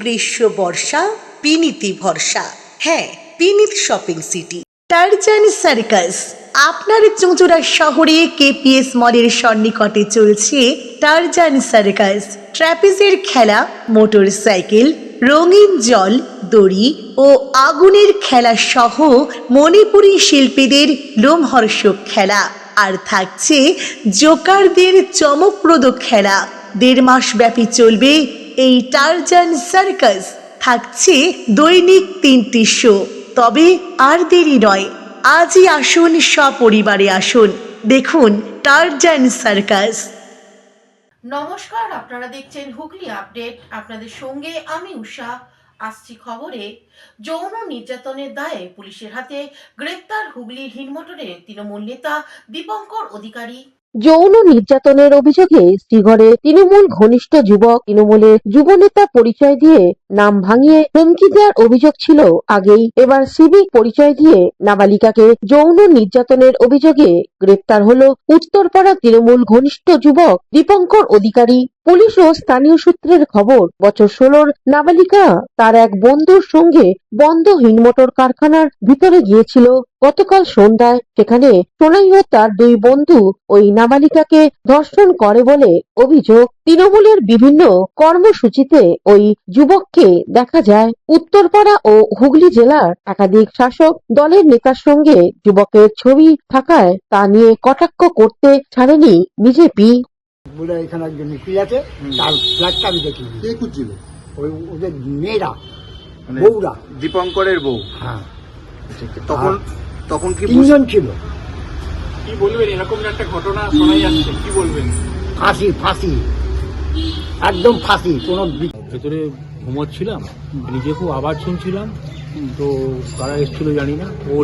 গ্রীষ্ম বর্ষা বিনীতি ভরসা। হ্যাঁ, বিনীত শপিং সিটি। Tarzan circus. আপনার চুঁচুড়া শহরে কেপিএস মলের সন্নিকটে চলছে টারজান সার্কাস। ট্র্যাপিজের খেলা, মোটর সাইকেল, রঙিন জল, দড়ি ও আগুনের খেলা সহ মণিপুরী শিল্পীদের লোমহর্ষক খেলা। আর থাকছে জোকারদের চমকপ্রদ খেলা। 1.5 মাস ব্যাপী চলবে এই টারজান সার্কাস। থাকছে দৈনিক 3টি শো। তবে আর দেরি নয়, আজই আসুন, সপরিবারে আসুন, দেখুন টারজান সার্কাস। নমস্কার, আপনারা দেখছেন হুগলি আপডেট। আপনাদের সঙ্গে আমি উষা। আসছি খবরে। যৌন নির্যাতনের দায়ে পুলিশের হাতে গ্রেপ্তার হুগলির হিনমোটরের তৃণমূল নেতা দীপঙ্কর অধিকারী। যৌন নির্যাতনের অভিযোগে শ্রীগড়ে তৃণমূল ঘনিষ্ঠ যুবক তৃণমূলের যুবনেতা পরিচয় দিয়ে নাম ভাঙিয়ে হুমকি দেওয়ার অভিযোগ ছিল আগেই। এবার সিভিক পরিচয় দিয়ে নাবালিকাকে যৌন নির্যাতনের অভিযোগে গ্রেপ্তার হলো উত্তরপাড়া তৃণমূল ঘনিষ্ঠ যুবক দীপঙ্কর অধিকারী। পুলিশ ও স্থানীয় সূত্রের খবর, বছর 16 নাবালিকা তার এক বন্ধুর সঙ্গে বন্ধ হিনমোটর কারখানার ভিতরে গিয়েছিল। গতকাল সন্ধ্যায় সেখানে সোনাই ও তার 2 বন্ধু ওই নাবালিকাকে ধর্ষণ করে বলে অভিযোগ। তৃণমূলের বিভিন্ন কর্মসূচিতে ওই যুবককে দেখা যায়। উত্তরপাড়া ও হুগলি জেলার একাধিক শাসক দলের নেতার সঙ্গে যুবকের ছবি থাকায় তা নিয়ে কটাক্ষ করতে ছাড়েনি বিজেপি। বলে এখানে একজন নিখিল আছে, তার ফ্ল্যাটটা আমি দেখি। কে খুঁজছিল? ওই ওদের মেয়েরা, মানে বউরা। দীপঙ্করের বউ। হ্যাঁ, তখন কি 3 জন ছিল। কি বলবেন, এরকম একটা ঘটনা শোনা যাচ্ছে, কি বলবেন? ফাঁসি ফাঁসি, একদম ফাঁসি। কোনো ভেতরে ঘুমোচ্ছিলাম, নিজে খুব আওয়াজ শুনছিলাম, তো কারা এসেছিল জানি না। ও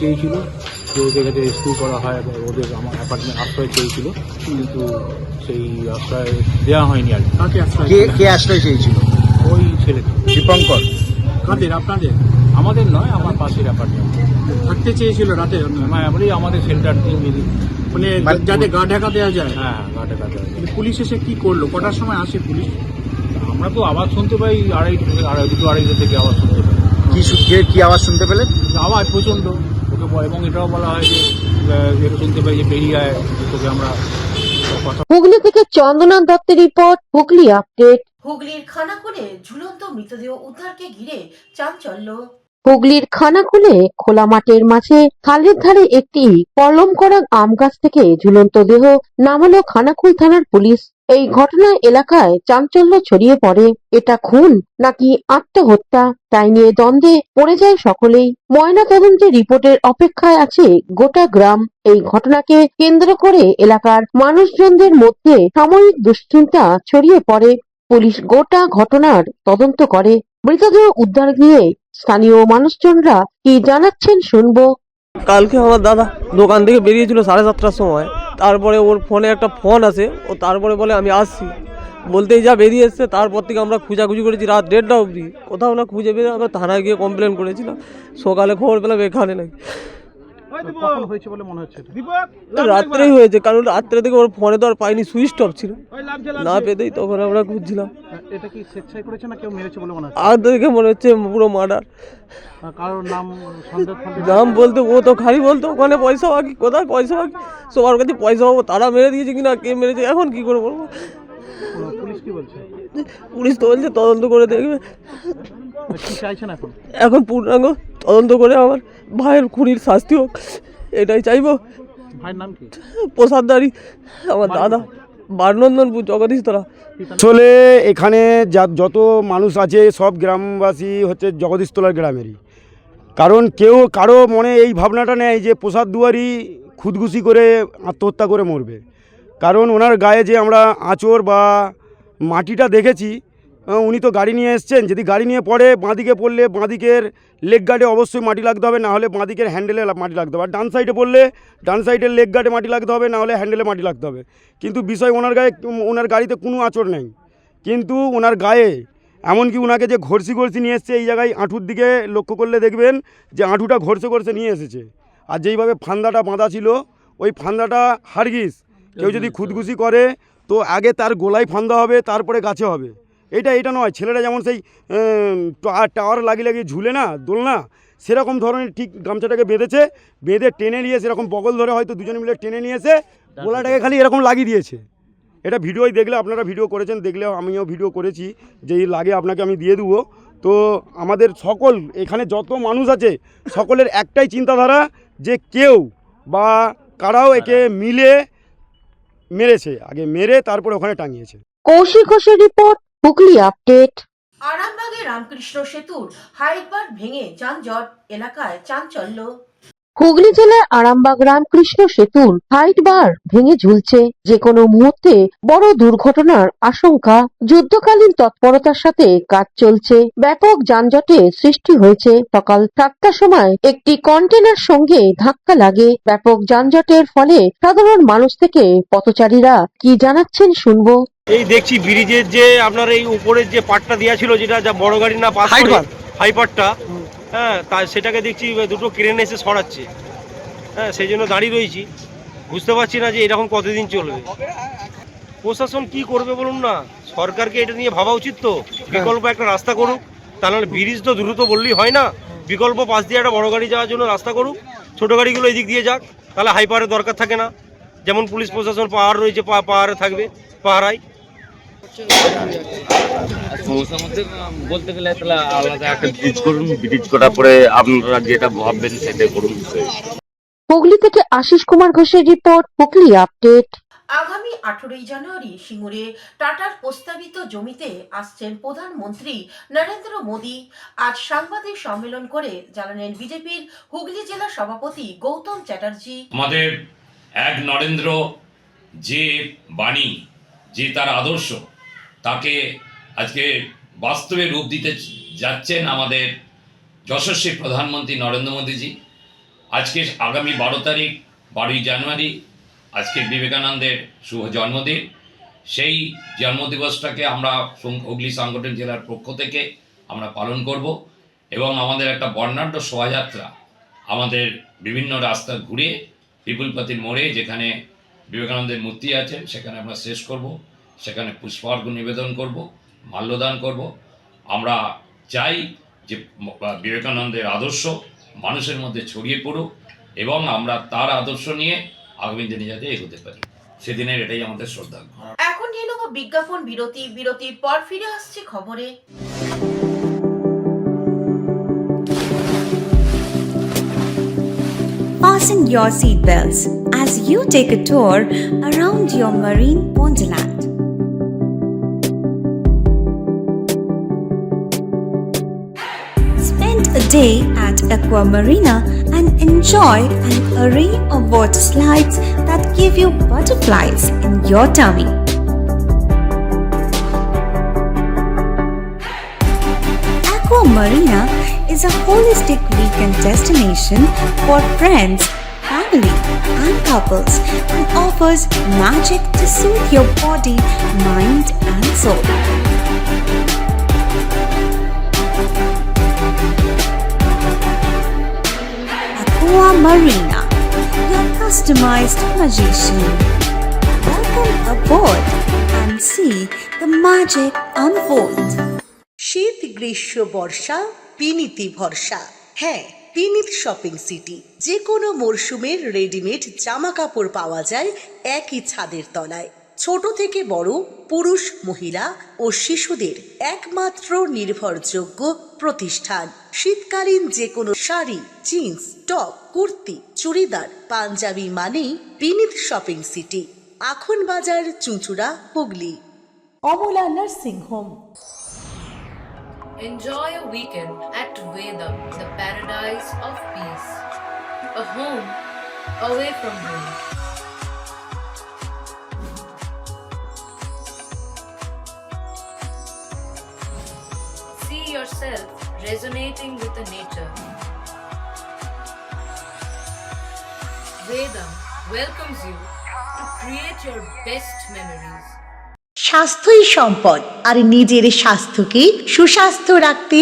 চেয়েছিল যে ওদের কাছে রেস্কিউ করা হয়, ওদের আমার অ্যাপার্টমেন্ট আশ্রয় চেয়েছিল, কিন্তু সেই আশ্রয় দেওয়া হয়নি আর কি। কে আশ্রয় চেয়েছিল? ওই ছেলেকে। দীপঙ্কর। কাদের? আপনাদের? আমাদের নয়, আমার পাশের অ্যাপার্টমেন্ট থাকতে চেয়েছিল রাতে। আমাদের সেন্টার 3 মিনিট, মানে যাতে গা ঢাকা দেওয়া যায়। হ্যাঁ, গা ঢাকা দেওয়া যায়। পুলিশ এসে কি করলো? কটার সময় আসে পুলিশ? আমরা তো আওয়াজ শুনতে পাই 2-2:30 থেকে আওয়াজ শুনতে পাই। কি আওয়াজ শুনতে পেলেন? আওয়াজ প্রচন্ড ওকে, এবং এটাও বলা হয় যে এটা শুনতে পাই যে বেরিয়ে আয়, তোকে আমরা কথা। হুগলি থেকে চন্দনা দত্তের রিপোর্ট, হুগলি আপডেট। হুগলির খানাকুলে ঝুলন্ত মৃতদেহ উদ্ধারকে ঘিরে চাঞ্চল্য। হুগলির খানাকুলে খোলা মাঠের মাঝে খালের ধারে একটি কলম করা আম গাছ থেকে ঝুলন্ত দেহ নামালো খানাকুল থানার পুলিশ। এই ঘটনায় এলাকায় চাঞ্চল্য ছড়িয়ে পড়ে। এটা খুন নাকি আত্মহত্যা, তাই নিয়ে দ্বন্দ্বে পড়ে যায় সকলেই। ময়না তদন্তের রিপোর্টের অপেক্ষায় আছে গোটা গ্রাম। এই ঘটনাকে কেন্দ্র করে এলাকার মানুষজনদের মধ্যে সাময়িক দুশ্চিন্তা ছড়িয়ে পড়ে। পুলিশ গোটা ঘটনার তদন্ত করে। মৃতদেহ উদ্ধার নিয়ে স্থানীয় মানুষজনরা কি জানাচ্ছেন শুনবো। কালকে আমার দাদা দোকান থেকে বেরিয়েছিল 7:30টার সময়। তারপরে ওর ফোনে একটা ফোন আসে, ও তারপরে বলে আমি আসছি, বলতেই যা বেরিয়ে এসছে। তারপর থেকে আমরা খোঁজাখুঁজি করেছি রাত 1:30টা অবধি, কোথাও না খুঁজে পেয়ে আমরা থানায় গিয়ে কমপ্লেন করেছিলাম। সকালে খবর পেলাম এখানে নাকি। কখন হয়েছে বলে মনে হচ্ছে? রাত্রেই হয়েছে, কারণ রাত্রে থেকে ওর ফোনে তো আর পাইনি, সুইচ অফ ছিল, না পেতেই তখন আমরা খুঁজছিলাম। এটা কি স্বেচ্ছায় করেছে না কেউ মেরেছে বলে মনে হচ্ছে? আর দেখে মনে হচ্ছে পুরো মার্ডার। কারোর নাম নাম বলতে ও তো খালি বলতো ওখানে পয়সা বাকি, কোথায় পয়সা বাকি, সবার কাছে পয়সা পাবো, তারা মেরে দিয়েছে কিনা কে মেরেছে এখন কি করে বলবো। পুলিশ কি বলছে? পুলিশ তো বলছে তদন্ত করে দেখবে। কি চাইছেন এখন? এখন পূর্ণাঙ্গ তদন্ত করে আমার ভাইয়ের খুনির শাস্তি হোক, এটাই চাইবো। ভাইয়ের নাম কি? প্রসাদদারি, আমার দাদা, বারনন্দনপুর, জগদীশতলা। আসলে এখানে যত মানুষ আছে সব গ্রামবাসী হচ্ছে জগদীশতলার গ্রামেরই। কারণ কারো মনে এই ভাবনাটা নেই যে প্রসাদ দুয়ারি খুদকুশি করে আত্মহত্যা করে মরবে। কারণ ওনার গায়ে যে আমরা আঁচড় বা মাটিটা দেখেছি, উনি তো গাড়ি নিয়ে এসছেন। যদি গাড়ি নিয়ে পড়ে, বাঁদিকে পড়লে বাঁদিকের লেগ গার্ডে অবশ্যই মাটি লাগতে হবে, না হলে বাঁদিকের হ্যান্ডেলে মাটি লাগতে হবে। আর ডান সাইডে পড়লে ডান সাইডের লেগ গার্ডে মাটি লাগতে হবে, না হলে হ্যান্ডেলে মাটি লাগতে হবে। কিন্তু বিষয় ওনার গাড়িতে কোনো আঁচড় নেই, কিন্তু ওনার গায়ে এমনকি ওনাকে যে ঘষি নিয়ে এসছে, এই জায়গায় আঁঠুর দিকে লক্ষ্য করলে দেখবেন যে আঁঠুটা ঘষে নিয়ে এসেছে। আর যেইভাবে ফান্দাটা বাঁধা ছিল, ওই ফান্দাটা হারগিস। কেউ যদি খুদকুশি করে তো আগে তার গোলায় ফান্দা হবে, তারপরে গাছে হবে। এটা নয়। ছেলেরা যেমন সেই টাওয়ার লাগিয়ে ঝুলে না দোলনা, সেরকম ধরনের ঠিক গামছাটাকে বেঁধে টেনে নিয়ে সেরকম বগল ধরে হয়তো দুজনে মিলে টেনে নিয়েছে, গলাটাকে খালি এরকম লাগিয়ে দিয়েছে। এটা ভিডিওই দেখলে, আপনারা ভিডিও করেছেন দেখলে, আমিও ভিডিও করেছি, যেই লাগে আপনাকে আমি দিয়ে দেবো। তো আমাদের সকল এখানে যত মানুষ আছে সকলের একটাই চিন্তাধারা যে কেউ বা কারাও একে মিলে মেরেছে, আগে মেরে তারপরে ওখানে টাঙিয়েছে। কৌশিক ঘোষের রিপোর্ট, হুগলি আপডেট। আরামবাগে রামকৃষ্ণ সেতুর হাইটবার ভেঙে যানজট, এলাকায় চাঞ্চল্য। হুগলি জেলার আরামবাগ রামকৃষ্ণ সেতুর হাইট বার ভেঙে ঝুলছে, যে কোনো মুহূর্তে বড় দুর্ঘটনার আশঙ্কা। যুদ্ধকালীন তৎপরতার সাথে কাজ চলছে, ব্যাপক যানজটের সৃষ্টি হয়েছে। সকাল 7টার সময় একটি কন্টেনার সঙ্গে ধাক্কা লাগে। ব্যাপক যানজটের ফলে সাধারণ মানুষ থেকে পথচারীরা কি জানাচ্ছেন শুনবো। এই দেখছি ব্রিজের যে আপনার এই উপরের যে পাটটা দেওয়া ছিল, যেটা যা বড় গাড়ি না পাস করে, হাইপারটা, হ্যাঁ, তা সেটাকে দেখছি দুটো ক্রেন এসে সরাচ্ছে। হ্যাঁ, সেই জন্য দাঁড়িয়ে রয়েছি, বুঝতে পারছি না যে এরকম কতদিন চলবে। প্রশাসন কি করবে বলুন না, সরকারকে এটা নিয়ে ভাবা উচিত তো, বিকল্প একটা রাস্তা করুক। তা নাহলে ব্রিজ তো দ্রুত বললেই হয় না, বিকল্প পাশ দিয়ে একটা বড় গাড়ি যাওয়ার জন্য রাস্তা করুক, ছোট গাড়িগুলো এদিক দিয়ে যাক, তাহলে হাইপারের দরকার থাকে না। যেমন পুলিশ প্রশাসন পাহাড় রয়েছে, পাহাড়ে থাকবে, পাহারায়। সমস্যার মধ্যে বলতে গেলে তাহলে আলাদা একটা ব্রিজ করুন, ব্রিজ করার পরে আপনারা যেটা ভাববেন সেটাই করুন। হুগলি থেকে আশিস কুমার ঘোষের রিপোর্ট, হুগলি আপডেট। আগামী 18ই জানুয়ারি সিঙ্গুরে টাটার প্রস্তাবিত জমিতে আসছেন প্রধানমন্ত্রী নরেন্দ্র মোদী। আজ সাংবাদিক সম্মেলন করে জানালেন বিজেপির হুগলি জেলা সভাপতি গৌতম চ্যাটার্জি। আমাদের এক নরেন্দ্র যে বাণী, যে তার আদর্শ, তাকে আজকে বাস্তবে রূপ দিতে যাচ্ছেন আমাদের যশস্বী প্রধানমন্ত্রী নরেন্দ্র মোদীজি। আজকে আগামী 12 জানুয়ারি আজকে বিবেকানন্দের শুভ জন্মদিন। সেই জন্মদিবসটাকে আমরা হুগলি সাংগঠনিক জেলার পক্ষ থেকে আমরা পালন করব এবং আমাদের একটা বর্ণাঢ্য শোভাযাত্রা আমাদের বিভিন্ন রাস্তা ঘুরে পিপুলপাতির মোড়ে, যেখানে বিবেকানন্দের মূর্তি আছে, সেখানে আমরা শেষ করব। সেখানে পুষ্পার্ঘ্য নিবেদন করব, মাল্যদান করব। আমরা চাই যে বিবেকানন্দের আদর্শ মানুষের মধ্যে ছড়িয়ে পড়ুক এবং আমরা তার আদর্শ নিয়ে আগামী দিনে যাতে এগোতে পারি, সেদিনের এটাই আমাদের শ্রদ্ধা। এখন নিয়ে নেব বিজ্ঞাপন বিরতি। বিরতির পর ফিরে আসছে খবরে। Fasten your seatbelts as you take a tour around your marine wonderland. Spend a day at Aqua Marina and enjoy an array of water slides that give you butterflies in your tummy. Aqua Marina is a holistic weekend destination for friends, family, and couples and offers magic to soothe your body, mind, and soul. Aqua Marina, your customized magician. Welcome aboard and see the magic unfold. শীত, গ্রীষ্ম, বর্ষা, পিনিতি ভরসা। হ্যাঁ, পিনিত shopping city. যে কোনো মরশুমের readymade জামা কাপড় পাওয়া যায় একই ছাদের তলায়। ছোট থেকে বড়, পুরুষ, মহিলা ও শিশুদের একমাত্র নির্ভরযোগ্য প্রতিষ্ঠান। শীতকালীন যে কোনো শাড়ি, জিন্স, টপ, কুর্তি, চুড়িদার, পাঞ্জাবি মানেই পিনিত শপিং সিটি। আখন বাজার, Chuchura, Hooghly. Amala nursing home. Enjoy a weekend at Vedam, the paradise of peace. A home away from home. See yourself resonating with the nature. Vedam welcomes you to create your best memories. স্বাস্থ্যই সম্পদ, আর নিজের স্বাস্থ্যকে সুস্বাস্থ্য রাখতে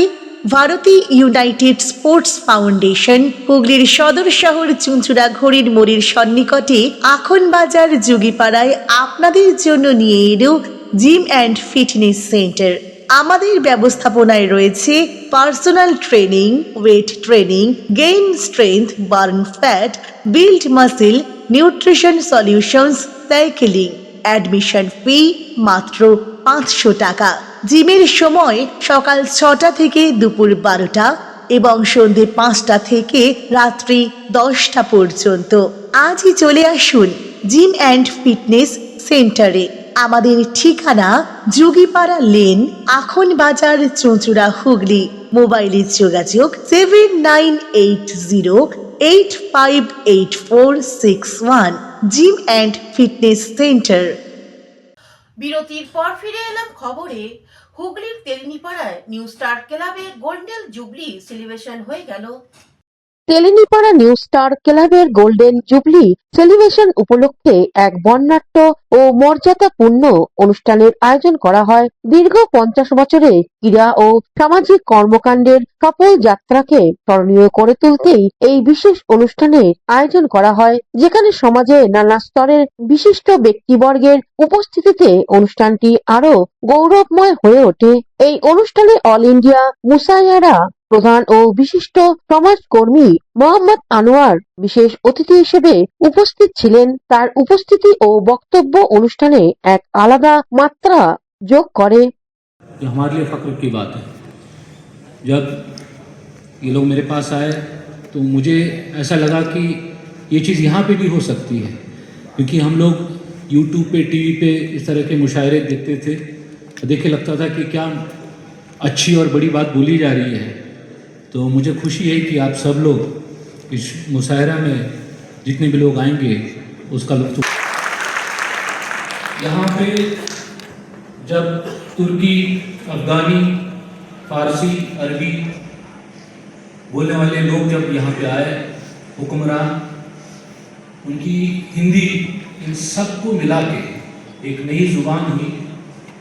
Bharati United sports foundation হুগলির সদর শহর চুঁচুড়া ঘড়ির মোড়ের সন্নিকটে আখন বাজার যুগিপাড়ায় আপনাদের জন্য নিয়ে এলো জিম অ্যান্ড ফিটনেস সেন্টার। আমাদের ব্যবস্থাপনায় রয়েছে personal training, weight training, gain strength, burn fat, build muscle, nutrition solutions, cycling. Admission ফি মাত্র 500 টাকা। জিমের সময় সকাল 6টা থেকে দুপুর 12টা এবং সন্ধে 5টা থেকে রাত্রি 10টা পর্যন্ত। আজই চলে আসুন জিম অ্যান্ড ফিটনেস সেন্টারে। আমাদের ঠিকানা যোগীপাড়া লেন, আখন বাজার, চুঁচুড়া, হুগলি। মোবাইলে যোগাযোগ 7980858461। Gym and fitness centre. বিরতির পর ফিরে এলাম খবরে। হুগলির তেলিনীপাড়ায় নিউ স্টার ক্লাবে গোল্ডেন জুবলি সেলিব্রেশন হয়ে গেল। তেলিনীপাড়া নিউ স্টার ক্লাবের গোল্ডেন জুবলি সেলিব্রেশন উপলক্ষে এক বর্ণাঢ্য ও মর্যাদাপূর্ণ অনুষ্ঠানের আয়োজন করা হয়। দীর্ঘ 50 বছরে ক্রীড়া ও সামাজিক কর্মকাণ্ডের সফল যাত্রাকে স্মরণীয় করে তুলতেই এই বিশেষ অনুষ্ঠানের আয়োজন করা হয়, যেখানে সমাজে নানা স্তরের বিশিষ্ট ব্যক্তিবর্গের উপস্থিতিতে অনুষ্ঠানটি আরো গৌরবময় হয়ে ওঠে। এই অনুষ্ঠানে অল ইন্ডিয়া মুসাইয়ারা প্রধান ও বিশিষ্ট সমাজকর্মী মোহাম্মদ আনোয়ার বিশেষ অতিথি হিসেবে উপস্থিত ছিলেন। তার উপস্থিতি ও বক্তব্য অনুষ্ঠানে এক আলাদা মাত্রা যোগ করে। हमारे लिए फख्र की बात है। जब ये लोग मेरे पास आए तो मुझे ऐसा लगा कि ये चीज़ यहाँ पे भी हो सकती है, क्योंकि हम लोग यूट्यूब पे, टीवी पे इस तरह के मुशायरे देखते थे, देख के लगता था कि क्या अच्छी और बड़ी बात बोली जा रही है। तो मुझे खुशी है कि आप सब लोग इस मुशायरा में जितने भी लोग आएंगे उसका लुत्फ। यहाँ पे जब तुर्की, अफगानी, फारसी, अरबी बोलने वाले लोग जब यहाँ पे आए, हुक्मरान, उनकी हिंदी, इन सबको मिला के एक नई जुबान हुई।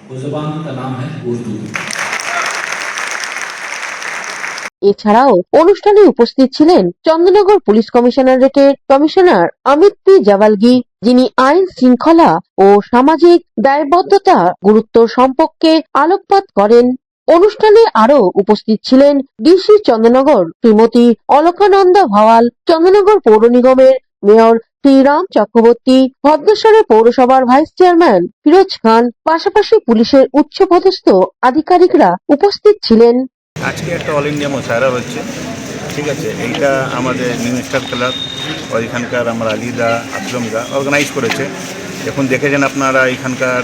वो जुबान का नाम है उर्दू। এছাড়াও অনুষ্ঠানে উপস্থিত ছিলেন চন্দননগর পুলিশ কমিশনারেটের কমিশনার অমিত পি জাবালগি, যিনি আইন শৃঙ্খলা ও সামাজিক দায়বদ্ধতা গুরুত্ব সম্পর্কে আলোকপাত করেন। অনুষ্ঠানে আরো উপস্থিত ছিলেন ডিসি চন্দননগর শ্রীমতী অলকানন্দা ভাওয়াল, চন্দননগর পৌর নিগমের মেয়র শ্রী রাম চক্রবর্তী, ভদ্রেশ্বরের পৌরসভার ভাইস চেয়ারম্যান ফিরোজ খান, পাশাপাশি পুলিশের উচ্চপদস্থ আধিকারিকরা উপস্থিত ছিলেন। আজকে একটা অল ইন্ডিয়া মুশায়রা হচ্ছে, ঠিক আছে। এইটা আমাদের নিউ স্টার ক্লাব আর এখানকার আমরা আলিদা আসলমদা অর্গানাইজ করেছে। এখন দেখেছেন আপনারা এখানকার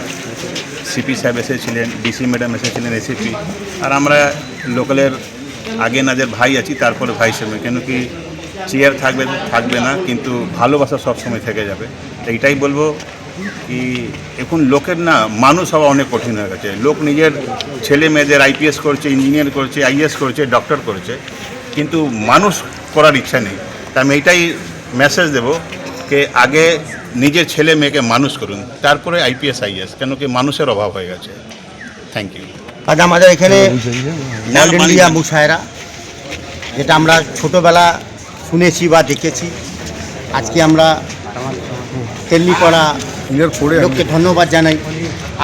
সিপি সাহেব এসেছিলেন, ডিসি ম্যাডাম এসেছিলেন, এসিপি, আর আমরা লোকালের আগে নাদের ভাই আছি, তারপরে ভাই হিসেবে, কেন কি চেয়ার থাকবে না, কিন্তু ভালোবাসা সবসময় থেকে যাবে। এইটাই বলবো কি এখন লোকের না মানুষ হওয়া অনেক কঠিন হয়ে গেছে। লোক নিজের ছেলে মেয়েদের আইপিএস করছে, ইঞ্জিনিয়ার করছে, আইএস করছে, ডক্টর করছে, কিন্তু মানুষ করার ইচ্ছা নেই। তা আমি এইটাই মেসেজ দেবো যে আগে নিজের ছেলে মেয়েকে মানুষ করুন, তারপরে আইপিএস আইএস, কেন কি মানুষের অভাব হয়ে গেছে। Thank you. আজ আমাদের এখানে অল ইন্ডিয়া মুশায়রা, যেটা আমরা ছোটোবেলা শুনেছি বা দেখেছি, আজকে আমরা তেলিনীপাড়া লোককে ধন্যবাদ জানাই।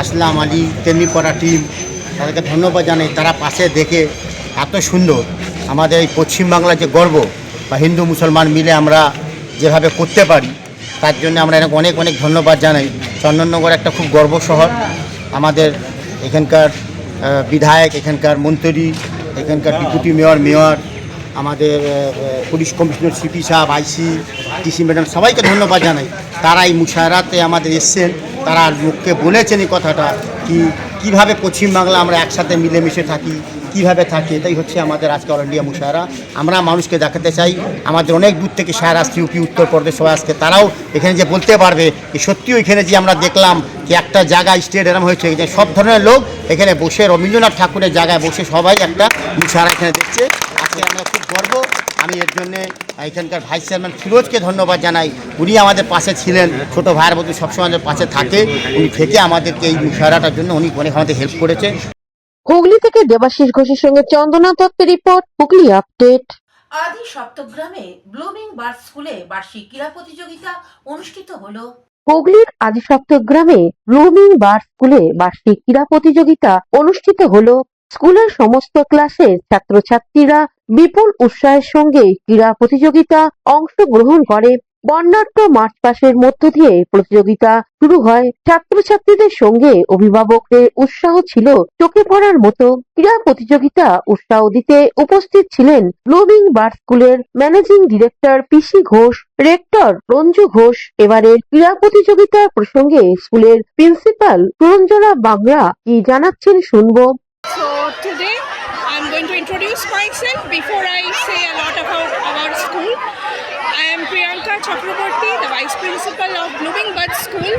আসলাম আলী, তেলিনীপাড়া টিম, তাদেরকে ধন্যবাদ জানাই। তারা পাশে দেখে এত সুন্দর আমাদের এই পশ্চিমবাংলার যে গর্ব বা হিন্দু মুসলমান মিলে আমরা যেভাবে করতে পারি, তার জন্য আমরা অনেক অনেক ধন্যবাদ জানাই। চন্দননগর একটা খুব গর্ব শহর। আমাদের এখানকার বিধায়ক, এখানকার মন্ত্রী, এখানকার ডেপুটি মেয়র, আমাদের পুলিশ কমিশনার, সিপি সাহেব, আইসি, ডিসি ম্যাডাম, সবাইকে ধন্যবাদ জানাই। তারা এই মুশায়রাতে আমাদের এসছেন, তারা মুখকে বলেছেন এই কথাটা কি কীভাবে পশ্চিমবাংলা আমরা একসাথে মিলেমিশে থাকি, কীভাবে থাকি। এটাই হচ্ছে আমাদের আজকে অল ইন্ডিয়া মুশায়রা। আমরা মানুষকে দেখাতে চাই, আমাদের অনেক দূর থেকে শায়র আসছে, ইউপি, উত্তরপ্রদেশ সবাই আজকে, তারাও এখানে যে বলতে পারবে যে সত্যিও এখানে যে আমরা দেখলাম যে একটা জায়গায় স্টেট এরম হয়েছে, যে সব ধরনের লোক এখানে বসে রবীন্দ্রনাথ ঠাকুরের জায়গায় বসে সবাই একটা মুশায়রা এখানে দেখছে। আজকে আমরা খুব গর্ব। আমি এর জন্যে এখানকার ভাইস চেয়ারম্যান ফিরোজকে ধন্যবাদ জানাই। উনি আমাদের পাশে ছিলেন, ছোটো ভাইয়ের মতো সবসময় আমাদের পাশে থাকে। উনি থেকে আমাদেরকে এই মুশায়রাটার জন্য উনি অনেক আমাদের হেল্প করেছে। হুগলি থেকে দেবাশিস ঘোষের সঙ্গে চন্দনা দত্তের রিপোর্ট, হুগলি আপডেট। আদি সপ্তগ্রামে ব্লুমিং বার্ড স্কুলে বার্ষিক ক্রীড়া প্রতিযোগিতা অনুষ্ঠিত হলো। হুগলির আদিসপ্তগ্রামে ব্লুমিং বার্ড স্কুলে বার্ষিক ক্রীড়া প্রতিযোগিতা অনুষ্ঠিত হলো। স্কুলের সমস্ত ক্লাসের ছাত্রছাত্রীরা বিপুল উৎসাহের সঙ্গে ক্রীড়া প্রতিযোগিতা অংশগ্রহণ করে। বর্ণাঢ্য মার্চ পাসের মধ্য দিয়ে প্রতিযোগিতা শুরু হয়। ছাত্রছাত্রীদের সঙ্গে অভিভাবকদের উৎসাহ ছিল চোখে পড়ার মতো। ক্রীড়া প্রতিযোগিতা উৎসাহ দিতে উপস্থিত ছিলেন ব্লুমিং বার্ড স্কুলের ম্যানেজিং ডিরেক্টর পিসি ঘোষ, রেক্টর রঞ্জু ঘোষ। এবারের ক্রীড়া প্রতিযোগিতার প্রসঙ্গে স্কুলের প্রিন্সিপাল সুরঞ্জনা বাংলা কি জানাচ্ছেন শুনবো। So today I'm going to introduce myself before I say a lot about our school. I am Priyanka Chakraborty, the Vice Principal of Blooming Bud School,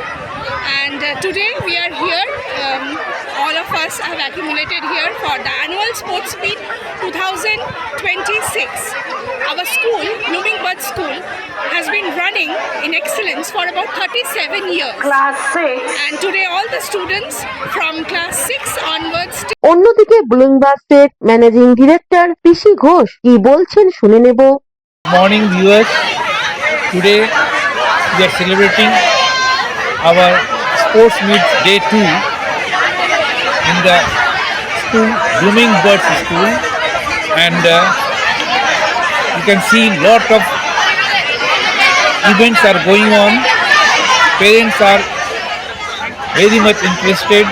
and today we are here. All of us have accumulated here for the annual Sports Meet 2026. Our school, Blooming Bud School, has been running in excellence for about 37 years. Class 6. And today all the students from class 6 onwards অন্যদিকে blooming বার্ডসের managing director পিসি ঘোষ কি বলছেন শুনে নেব। Morning viewers, today we are celebrating our sports meet day 2 in the school Blooming Birds School, and you can see lot of events are going on. Parents are very much interested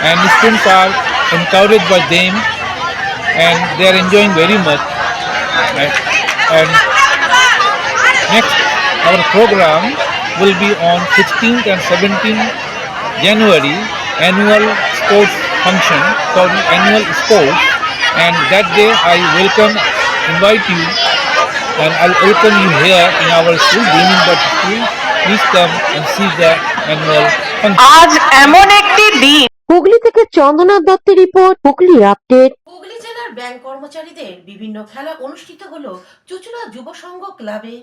and students are encouraged by them and they are enjoying very much. And next, our program will be on 16th and 17th January, annual sports function called annual sports, and that day I invite you, and I'll welcome you here in our school, Blooming Bud School. Please come and see the annual function. আজ এমন একটি দিন। হুগলি থেকে চন্দনা দত্তের report, Hooghly update. Hooghly জেলার bank কর্মচারীদের বিভিন্ন খেলা অনুষ্ঠিত হলো চুঁচুড়া যুব সংঘ ক্লাবে।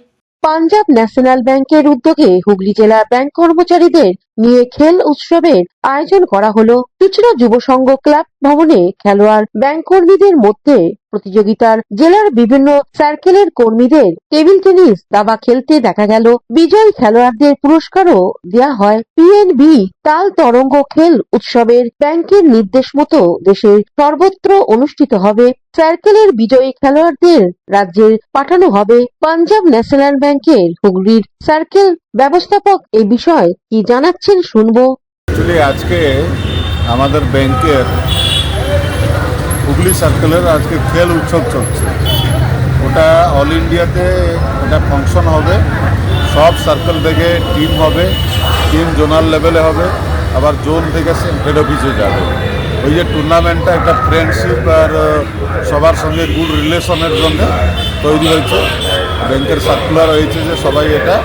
পাঞ্জাব ন্যাশনাল ব্যাংকের উদ্যোগে হুগলি জেলা ব্যাংক কর্মচারীদের নিয়ে খেল উৎসবের আয়োজন করা হলো। চুঁচুড়া যুব সংঘ ক্লাব ভবনে খেলোয়াড় ব্যাংক কর্মীদের মধ্যে প্রতিযোগিতার জেলার বিভিন্ন সার্কেলের কর্মীদের টেবিল টেনিস দাবা খেলতে দেখা গেল। বিজয়ী খেলোয়াড়দের পুরস্কারও দেওয়া হয়। পিএনবি তাল তরঙ্গ খেল উৎসবের ব্যাংকের নির্দেশ মতো দেশের সর্বত্র অনুষ্ঠিত হবে। সার্কেলের বিজয়ী খেলোয়াড়দের রাজ্যে পাঠানো হবে। পাঞ্জাব ন্যাশনাল ব্যাংকের হুগলির সার্কেল ব্যবস্থাপক এই বিষয়ে কি জানাচ্ছেন শুনবো। আজকে আমাদের ব্যাংকের হুগলি সার্কেলের আজকে খেল উৎসব চলছে। ওটা অল ইন্ডিয়াতে এটা ফাংশন হবে। সব সার্কেল থেকে টিম হবে, টিম জোনাল লেভেলে হবে, আবার জোন থেকে হেড অফিসে যাবে। ওই যে টুর্নামেন্টটা একটা ফ্রেন্ডশিপ আর সবার সঙ্গে গুড রিলেশনের জন্য তৈরি হয়েছে। ব্যাংকের সার্কুলার হয়েছে যে সবাই এটা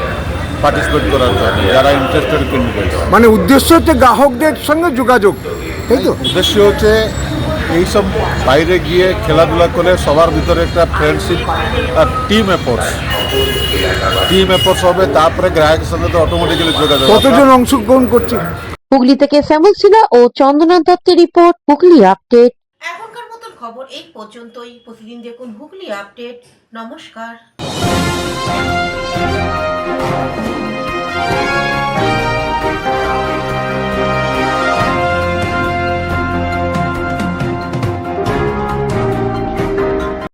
পার্টিসিপেট করার জন্য, যারা ইন্টারেস্টেড ক্যান্ডিডেট। মানে উদ্দেশ্য হচ্ছে গ্রাহকদের সঙ্গে যোগাযোগ, তাই তো? উদ্দেশ্য হচ্ছে এইসব বাইরে গিয়ে খেলাধুলা করে সবার ভিতরে একটা ফ্রেন্ডশিপ আর টিম এফোর্টস হবে। তারপরে গ্রাহকের সঙ্গে তো অটোমেটিক্যালি যোগাযোগ। কতজন অংশগ্রহণ করছে? হুগলি থেকে শ্যামল সিনহা ও চন্দনা দত্তের রিপোর্ট, হুগলি আপডেট। এখনকার মতন খবর এই পর্যন্তই। প্রতিদিন দেখুন হুগলি আপডেট। নমস্কার।